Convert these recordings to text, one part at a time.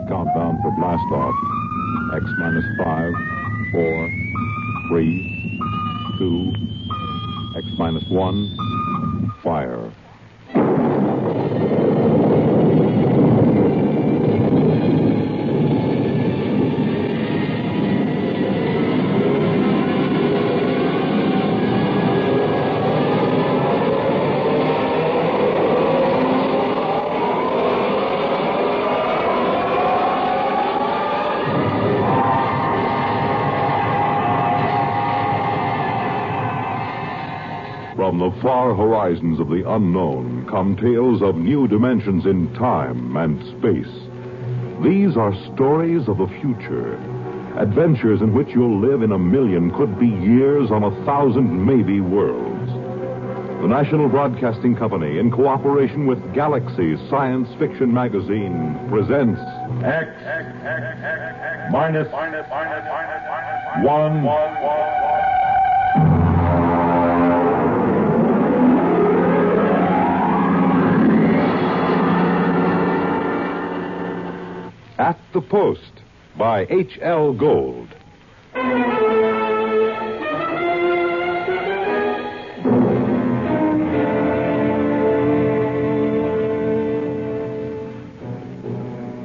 Countdown for blast off. X minus 5, 4, 3, 2, X minus 1, fire. From the far horizons of the unknown come tales of new dimensions in time and space. These are stories of the future, adventures in which you'll live in a million, could be years, on 1,000 maybe worlds. The National Broadcasting Company, in cooperation with Galaxy Science Fiction Magazine, presents X minus 1. At the Post by H.L. Gold.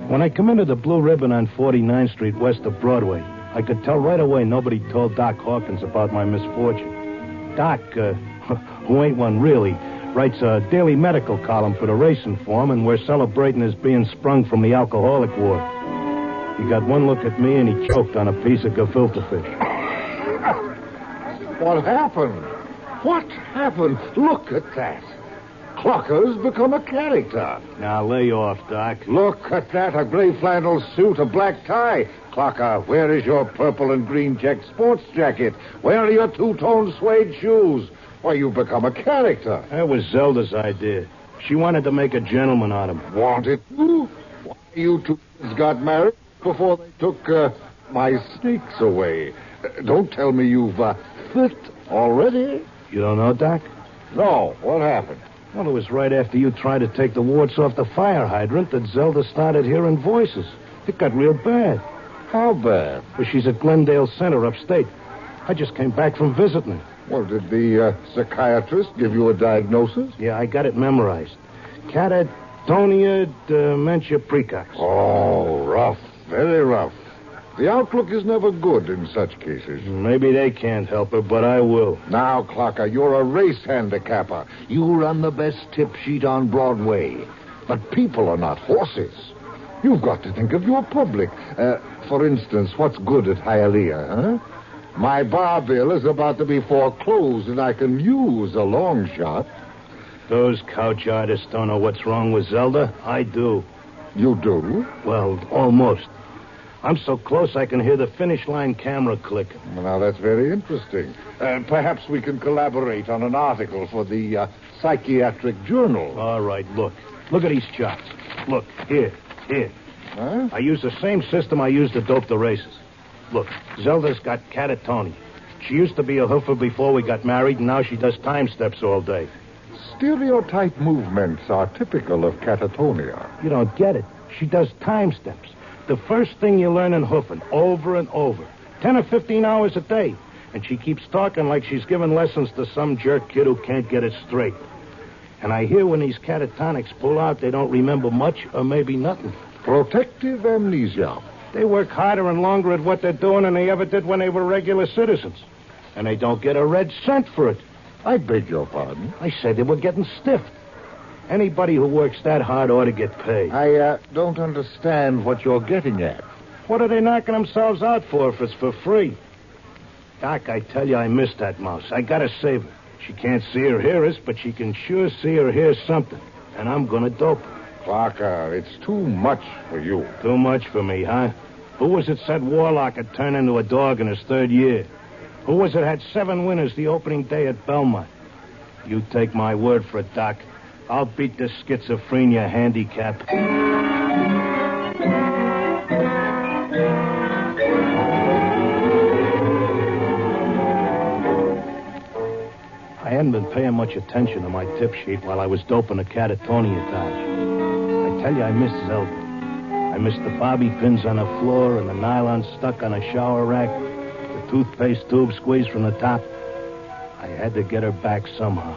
When I come into the Blue Ribbon on 49th Street west of Broadway, I could tell right away nobody told Doc Hawkins about my misfortune. Doc, who ain't one really, writes a daily medical column for the Racing Form, and we're celebrating his being sprung from the alcoholic ward. He got one look at me, and he choked on a piece of gefilte fish. What happened? What happened? Look at that. Clocker's become a character. Now, lay off, Doc. Look at that, a gray flannel suit, a black tie. Clocker, where is your purple and green check sports jacket? Where are your two-tone suede shoes? Why, you've become a character. That was Zelda's idea. She wanted to make a gentleman out of him. Wanted to? Why, you two got married before they took my snakes away. Don't tell me you've fit already. You don't know, Doc? No. What happened? Well, it was right after you tried to take the warts off the fire hydrant that Zelda started hearing voices. It got real bad. How bad? Well, she's at Glendale Center upstate. I just came back from visiting her. Well, did the psychiatrist give you a diagnosis? Yeah, I got it memorized. Catatonia dementia precox. Oh, rough. Very rough. The outlook is never good in such cases. Maybe they can't help her, but I will. Now, Clocker, you're a race handicapper. You run the best tip sheet on Broadway. But people are not horses. You've got to think of your public. For instance, what's good at Hialeah, huh? My bar bill is about to be foreclosed, and I can use a long shot. Those couch artists don't know what's wrong with Zelda. I do. You do? Well, almost. I'm so close I can hear the finish line camera click. Well, now, that's very interesting. Perhaps we can collaborate on an article for the Psychiatric Journal. All right, look. Look at these charts. Look, here. Huh? I use the same system I used to dope the races. Look, Zelda's got catatonia. She used to be a hoofer before we got married, and now she does time steps all day. Stereotype movements are typical of catatonia. You don't get it. She does time steps. The first thing you learn in hoofing, over and over. 10 or 15 hours a day. And she keeps talking like she's giving lessons to some jerk kid who can't get it straight. And I hear when these catatonics pull out, they don't remember much or maybe nothing. Protective amnesia. They work harder and longer at what they're doing than they ever did when they were regular citizens. And they don't get a red cent for it. I beg your pardon? I said they were getting stiffed. Anybody who works that hard ought to get paid. I don't understand what you're getting at. What are they knocking themselves out for if it's for free? Doc, I tell you, I miss that mouse. I gotta save her. She can't see or hear us, but she can sure see or hear something. And I'm gonna dope her. Clarker, it's too much for you. Too much for me, huh? Who was it said Warlock had turned into a dog in his third year? Who was it had 7 winners the opening day at Belmont? You take my word for it, Doc. I'll beat this schizophrenia handicap. I hadn't been paying much attention to my tip sheet while I was doping the catatonia dodge. I tell you, I miss Zelda. I miss the bobby pins on the floor and the nylon stuck on a shower rack, the toothpaste tube squeezed from the top. I had to get her back somehow.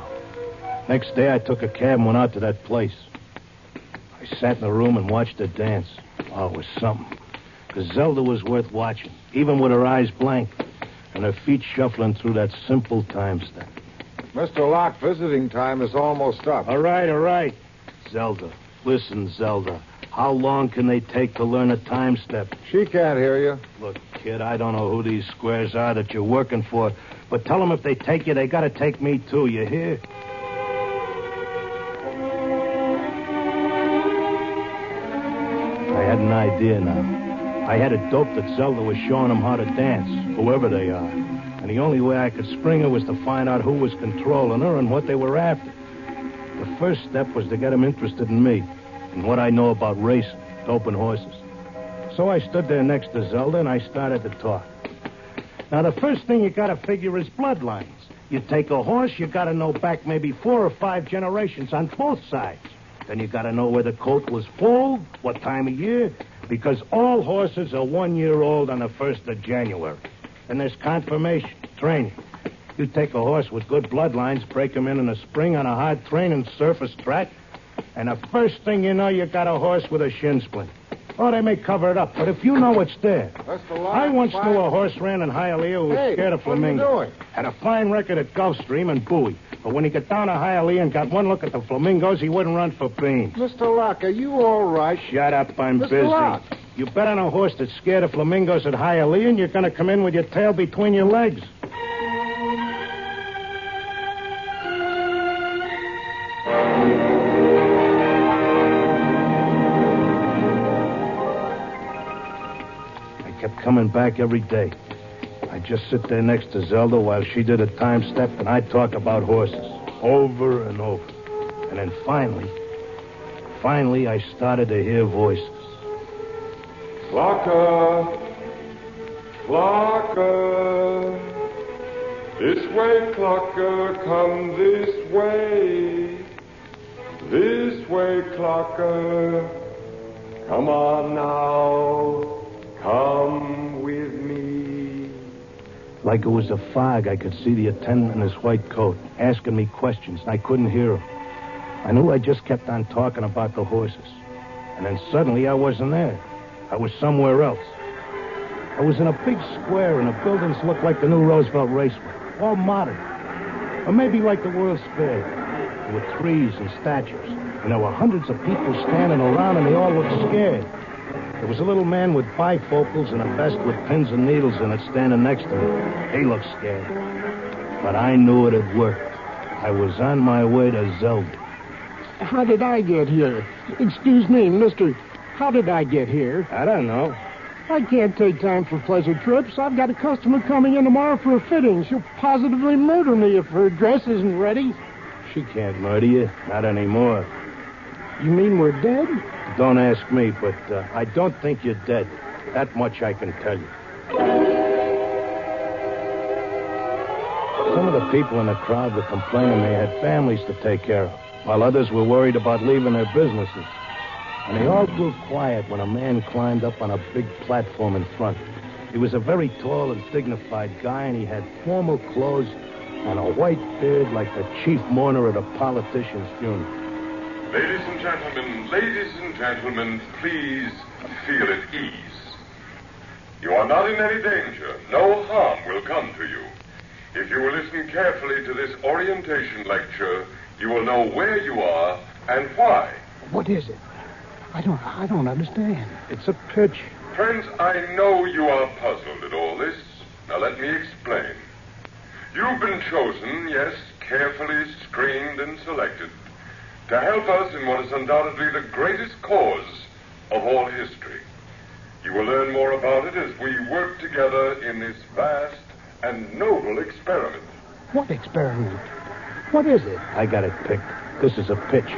Next day, I took a cab and went out to that place. I sat in the room and watched her dance. Oh, it was something. Because Zelda was worth watching, even with her eyes blank and her feet shuffling through that simple time step. Mr. Locke, visiting time is almost up. All right. Zelda, listen, Zelda. How long can they take to learn a time step? She can't hear you. Look, kid, I don't know who these squares are that you're working for, but tell them if they take you, they got to take me, too. You hear? I had an idea now. I had it doped that Zelda was showing them how to dance, whoever they are. And the only way I could spring her was to find out who was controlling her and what they were after. The first step was to get them interested in me and what I know about racing, doping horses. So I stood there next to Zelda and I started to talk. Now, the first thing you got to figure is bloodlines. You take a horse, you got to know back maybe 4 or 5 generations on both sides. Then you got to know where the coat was foaled, what time of year, because all horses are 1 year old on the 1st of January. And there's confirmation, training. You take a horse with good bloodlines, break him in the spring on a hard training surface track, and the first thing you know, you got a horse with a shin splint. Oh, they may cover it up, but if you know it's there. I once knew a horse ran in Hialeah who was scared of flamingos. What are you doing? Had a fine record at Gulfstream and Bowie. But when he got down to Hialeah and got one look at the flamingos, he wouldn't run for beans. Mr. Locke, are you all right? Shut up, I'm Mr. busy. Locke. You bet on a horse that's scared of flamingos at Hialeah, and you're going to come in with your tail between your legs. I kept coming back every day. I'd just sit there next to Zelda while she did a time step, and I'd talk about horses over and over. And then finally, I started to hear voices. Clocker, this way, Clocker, come this way. This way, Clocker, come on now, come with me. Like it was a fog, I could see the attendant in his white coat, asking me questions, and I couldn't hear him. I knew I just kept on talking about the horses. And then suddenly I wasn't there. I was somewhere else. I was in a big square, and the buildings looked like the new Roosevelt Raceway, all modern. Or maybe like the World's Fair. There were trees and statues, and there were hundreds of people standing around, and they all looked scared. There was a little man with bifocals and a vest with pins and needles in it standing next to me. He looked scared. But I knew it had worked. I was on my way to Zelda. How did I get here? Excuse me, mister. How did I get here? I don't know. I can't take time for pleasure trips. I've got a customer coming in tomorrow for a fitting. She'll positively murder me if her dress isn't ready. She can't murder you. Not anymore. You mean we're dead? Don't ask me, but I don't think you're dead. That much I can tell you. Some of the people in the crowd were complaining they had families to take care of, while others were worried about leaving their businesses. And they all grew quiet when a man climbed up on a big platform in front. He was a very tall and dignified guy, and he had formal clothes and a white beard like the chief mourner at a politician's funeral. Ladies and gentlemen, please feel at ease. You are not in any danger. No harm will come to you. If you will listen carefully to this orientation lecture, you will know where you are and why. What is it? I don't understand. It's a pitch. Friends, I know you are puzzled at all this. Now let me explain. You've been chosen, yes, carefully screened and selected, to help us in what is undoubtedly the greatest cause of all history. You will learn more about it as we work together in this vast and noble experiment. What experiment? What is it? I got it picked. This is a pitch.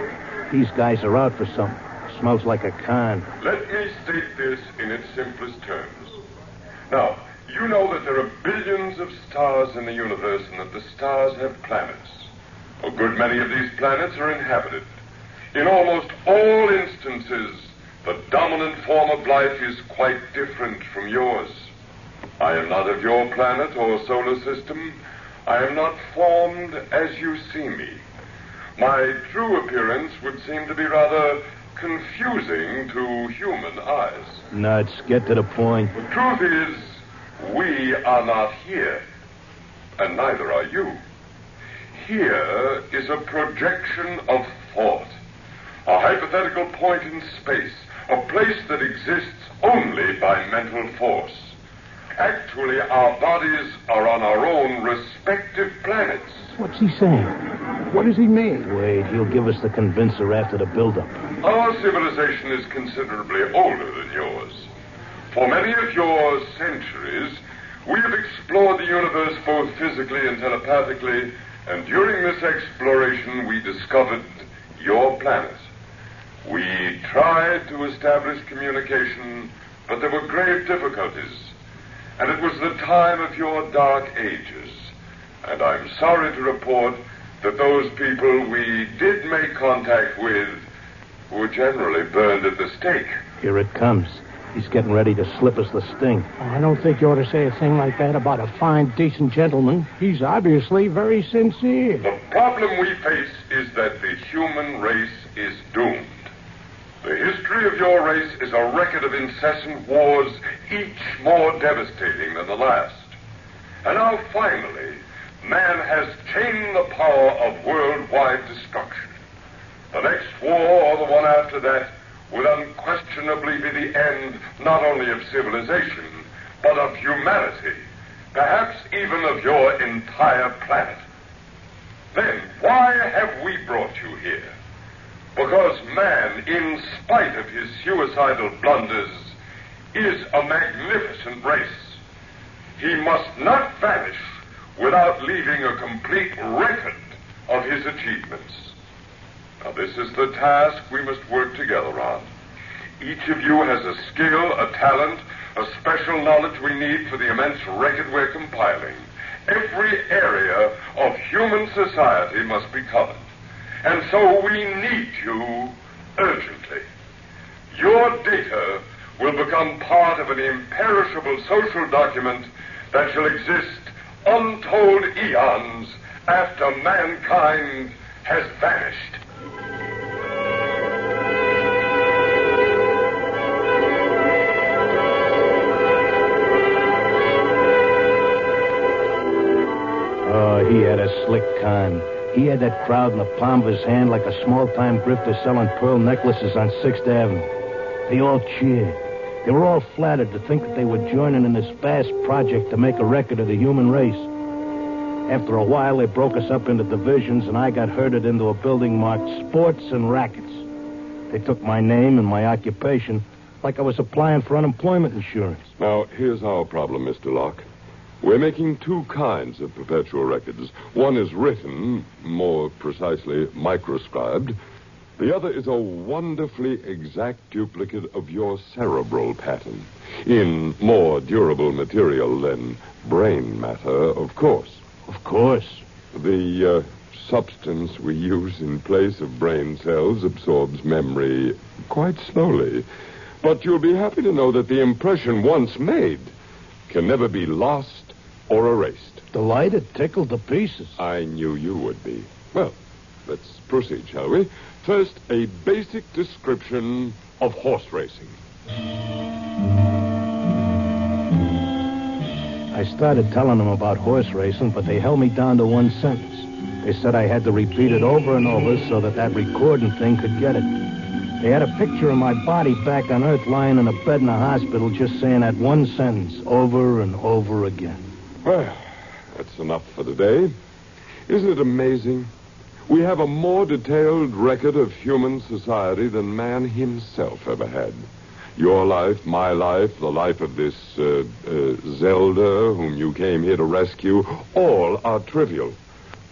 These guys are out for something. Smells like a con. Let me state this in its simplest terms. Now, you know that there are billions of stars in the universe and that the stars have planets. A good many of these planets are inhabited. In almost all instances, the dominant form of life is quite different from yours. I am not of your planet or solar system. I am not formed as you see me. My true appearance would seem to be rather confusing to human eyes. Nuts, get to the point. The truth is, we are not here, and neither are you. Here is a projection of thought, a hypothetical point in space, a place that exists only by mental force. Actually, our bodies are on our own respective planets. What's he saying? What does he mean? Wait, he'll give us the convincer after the build-up. Our civilization is considerably older than yours. For many of your centuries, we have explored the universe both physically and telepathically, and during this exploration, we discovered your planet. We tried to establish communication, but there were grave difficulties. And it was the time of your dark ages. And I'm sorry to report that those people we did make contact with were generally burned at the stake. Here it comes. He's getting ready to slip us the sting. Oh, I don't think you ought to say a thing like that about a fine, decent gentleman. He's obviously very sincere. The problem we face is that the human race is doomed. The history of your race is a record of incessant wars, each more devastating than the last. And now, finally, man has chained the power of worldwide destruction. The next war, or the one after that, will unquestionably be the end not only of civilization, but of humanity, perhaps even of your entire planet. Then, why have we brought you here? Because man, in spite of his suicidal blunders, is a magnificent race. He must not vanish without leaving a complete record of his achievements. Now, this is the task we must work together on. Each of you has a skill, a talent, a special knowledge we need for the immense record we're compiling. Every area of human society must be covered. And so we need you urgently. Your data will become part of an imperishable social document that shall exist untold eons after mankind has vanished. Oh, he had a slick con. He had that crowd in the palm of his hand like a small-time grifter selling pearl necklaces on 6th Avenue. They all cheered. They were all flattered to think that they were joining in this vast project to make a record of the human race. After a while, they broke us up into divisions, and I got herded into a building marked Sports and Rackets. They took my name and my occupation like I was applying for unemployment insurance. Now, here's our problem, Mr. Locke. We're making two kinds of perpetual records. One is written, more precisely microscribed. The other is a wonderfully exact duplicate of your cerebral pattern, in more durable material than brain matter, of course. Of course. The substance we use in place of brain cells absorbs memory quite slowly. But you'll be happy to know that the impression once made can never be lost or erased. Delighted, tickled to pieces. I knew you would be. Well, let's proceed, shall we? First, a basic description of horse racing. I started telling them about horse racing, but they held me down to one sentence. They said I had to repeat it over and over so that recording thing could get it. They had a picture of my body back on Earth lying in a bed in a hospital just saying that one sentence over and over again. Well, that's enough for today. Isn't it amazing? We have a more detailed record of human society than man himself ever had. Your life, my life, the life of this Zelda whom you came here to rescue, all are trivial,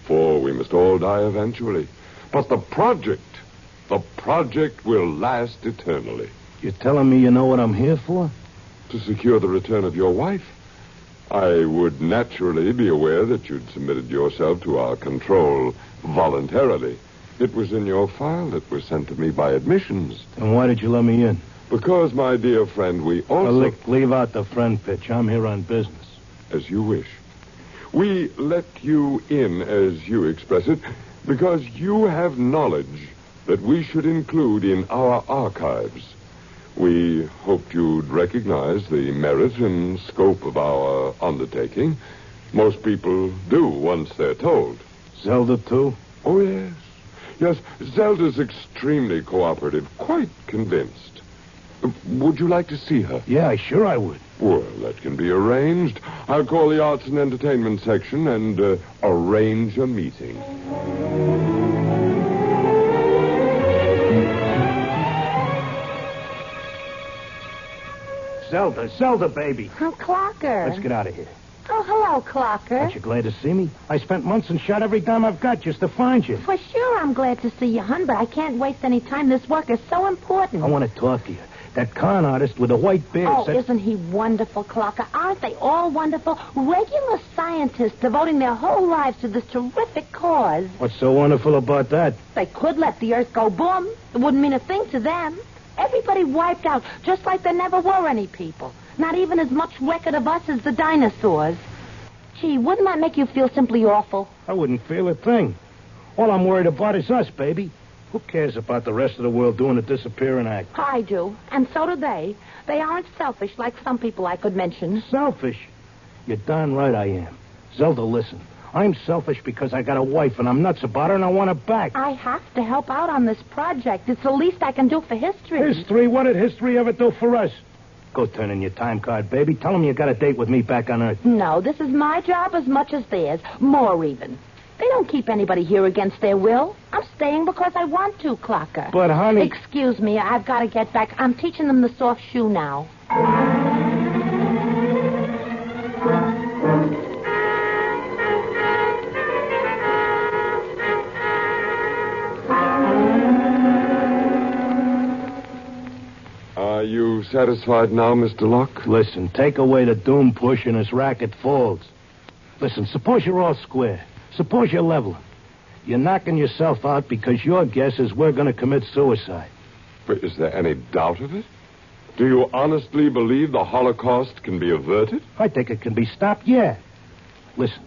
for we must all die eventually. But the project will last eternally. You're telling me you know what I'm here for? To secure the return of your wife. I would naturally be aware that you'd submitted yourself to our control voluntarily. It was in your file that was sent to me by admissions. And why did you let me in? Because, my dear friend, we also... Leave out the friend pitch. I'm here on business. As you wish. We let you in, as you express it, because you have knowledge that we should include in our archives. We hoped you'd recognize the merit and scope of our undertaking. Most people do once they're told. Zelda, too? Oh, yes. Yes, Zelda's extremely cooperative, quite convinced. Would you like to see her? Yeah, sure I would. Well, that can be arranged. I'll call the Arts and Entertainment section and arrange a meeting. Zelda, baby. Oh, Clocker. Let's get out of here. Oh, hello, Clocker. Aren't you glad to see me? I spent months and shot every dime I've got just to find you. For sure I'm glad to see you, hon, but I can't waste any time. This work is so important. I want to talk to you. That con artist with the white beard Oh, said... isn't he wonderful, Clocker? Aren't they all wonderful? Regular scientists devoting their whole lives to this terrific cause. What's so wonderful about that? They could let the Earth go boom. It wouldn't mean a thing to them. Everybody wiped out, just like there never were any people. Not even as much record of us as the dinosaurs. Gee, wouldn't that make you feel simply awful? I wouldn't feel a thing. All I'm worried about is us, baby. Who cares about the rest of the world doing a disappearing act? I do, and so do they. They aren't selfish like some people I could mention. Selfish? You're darn right I am. Zelda, listen. I'm selfish because I got a wife, and I'm nuts about her, and I want her back. I have to help out on this project. It's the least I can do for history. History? What did history ever do for us? Go turn in your time card, baby. Tell them you got a date with me back on Earth. No, this is my job as much as theirs. More even. They don't keep anybody here against their will. I'm staying because I want to, Clocker. But, honey... Excuse me, I've got to get back. I'm teaching them the soft shoe now. Are you satisfied now, Mr. Locke? Listen, take away the doom push and this racket folds. Listen, suppose you're all square. Suppose you're leveling. You're knocking yourself out because your guess is we're going to commit suicide. But is there any doubt of it? Do you honestly believe the Holocaust can be averted? I think it can be stopped, yeah. Listen,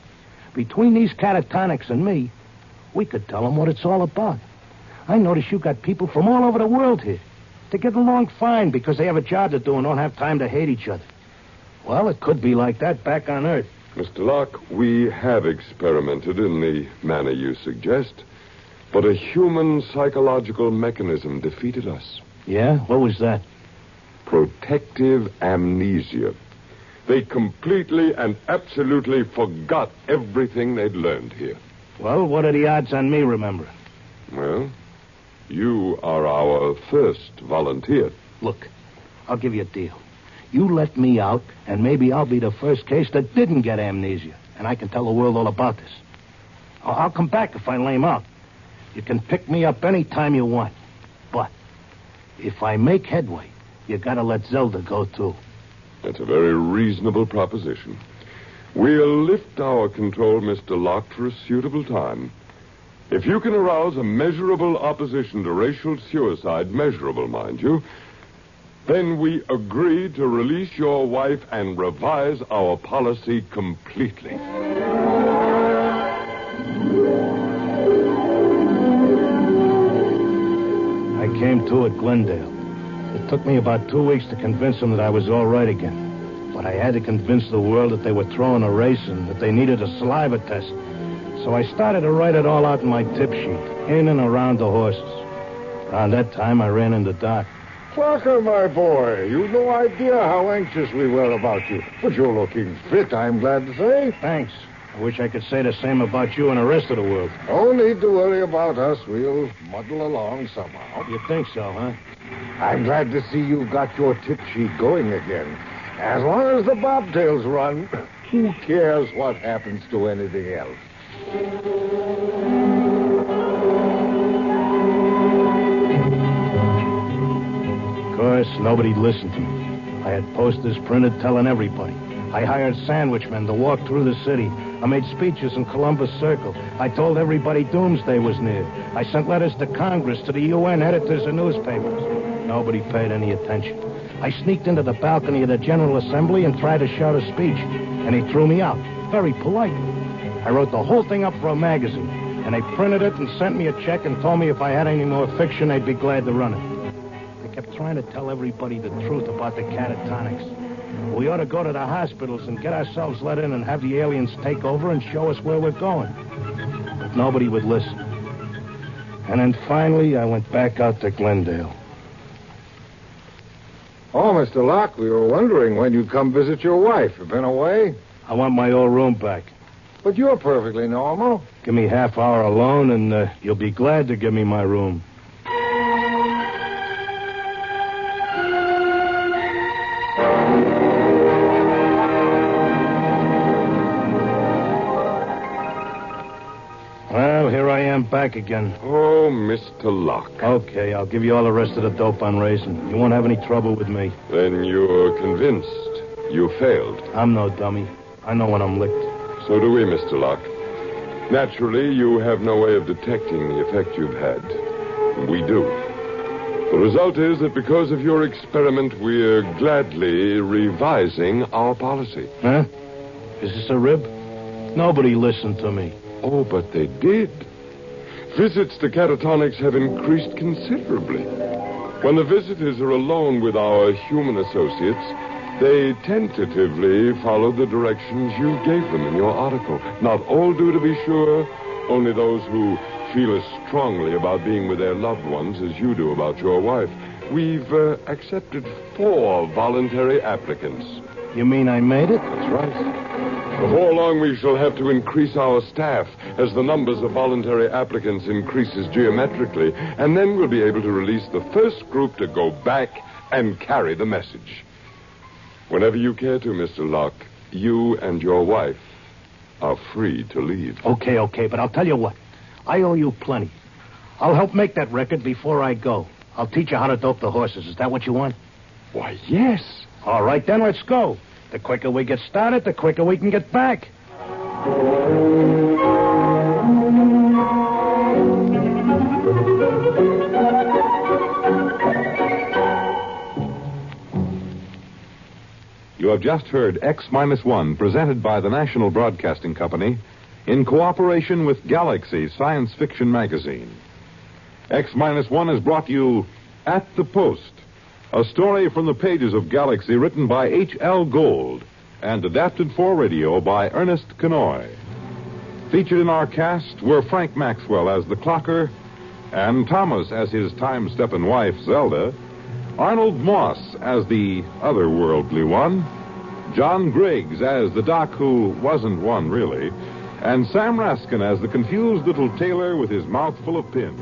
between these catatonics and me, we could tell them what it's all about. I notice you got people from all over the world here. They get along fine because they have a job to do and don't have time to hate each other. Well, it could be like that back on Earth. Mr. Locke, we have experimented in the manner you suggest, but a human psychological mechanism defeated us. Yeah? What was that? Protective amnesia. They completely and absolutely forgot everything they'd learned here. Well, what are the odds on me remembering? Well, you are our first volunteer. Look, I'll give you a deal. You let me out, and maybe I'll be the first case that didn't get amnesia, and I can tell the world all about this. I'll come back if I lame out. You can pick me up any time you want. But if I make headway, you gotta let Zelda go, too. That's a very reasonable proposition. We'll lift our control, Mr. Locke, for a suitable time. If you can arouse a measurable opposition to racial suicide, measurable, mind you, then we agree to release your wife and revise our policy completely. I came to at Glendale. It took me about 2 weeks to convince them that I was all right again. But I had to convince the world that they were throwing a race and that they needed a saliva test. So I started to write it all out in my tip sheet, in and around the horses. Around that time, I ran into Doc. Clocker, my boy, you've no idea how anxious we were about you. But you're looking fit, I'm glad to say. Thanks. I wish I could say the same about you and the rest of the world. No need to worry about us. We'll muddle along somehow. You think so, huh? I'm glad to see you've got your tip sheet going again. As long as the bobtails run, who cares what happens to anything else? Of course, nobody listened to me. I had posters printed telling everybody. I hired sandwichmen to walk through the city. I made speeches in Columbus Circle. I told everybody doomsday was near. I sent letters to Congress, to the UN, editors of newspapers. Nobody paid any attention. I sneaked into the balcony of the General Assembly and tried to shout a speech, and he threw me out, very politely. I wrote the whole thing up for a magazine, and they printed it and sent me a check and told me if I had any more fiction, they'd be glad to run it. I kept trying to tell everybody the truth about the catatonics. We ought to go to the hospitals and get ourselves let in and have the aliens take over and show us where we're going. But nobody would listen. And then finally, I went back out to Glendale. Oh, Mr. Locke, we were wondering when you'd come visit your wife. You been away? I want my old room back. But you're perfectly normal. Give me half hour alone, and you'll be glad to give me my room. Well, here I am back again. Oh, Mr. Locke. Okay, I'll give you all the rest of the dope on raisin. You won't have any trouble with me. Then you're convinced you failed. I'm no dummy. I know when I'm licked. So do we, Mr. Locke. Naturally, you have no way of detecting the effect you've had. We do. The result is that because of your experiment, we're gladly revising our policy. Huh? Is this a rib? Nobody listened to me. Oh, but they did. Visits to catatonics have increased considerably. When the visitors are alone with our human associates, they tentatively follow the directions you gave them in your article. Not all do, to be sure. Only those who feel as strongly about being with their loved ones as you do about your wife. We've accepted 4 voluntary applicants. You mean I made it? That's right. Before long, we shall have to increase our staff as the numbers of voluntary applicants increases geometrically. And then we'll be able to release the first group to go back and carry the message. Whenever you care to, Mr. Locke, you and your wife are free to leave. Okay, but I'll tell you what. I owe you plenty. I'll help make that record before I go. I'll teach you how to dope the horses. Is that what you want? Why, yes. All right, then let's go. The quicker we get started, the quicker we can get back. You have just heard X-1, presented by the National Broadcasting Company in cooperation with Galaxy Science Fiction Magazine. X-1 has brought you At the Post, a story from the pages of Galaxy written by H.L. Gold and adapted for radio by Ernest Kenoy. Featured in our cast were Frank Maxwell as the clocker, and Thomas as his time-stepping wife, Zelda, Arnold Moss as the otherworldly one, John Griggs as the doc who wasn't one really, and Sam Raskin as the confused little tailor with his mouth full of pins.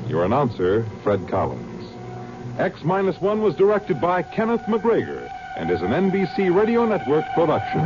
Your announcer, Fred Collins. X-1 was directed by Kenneth McGregor and is an NBC Radio Network production.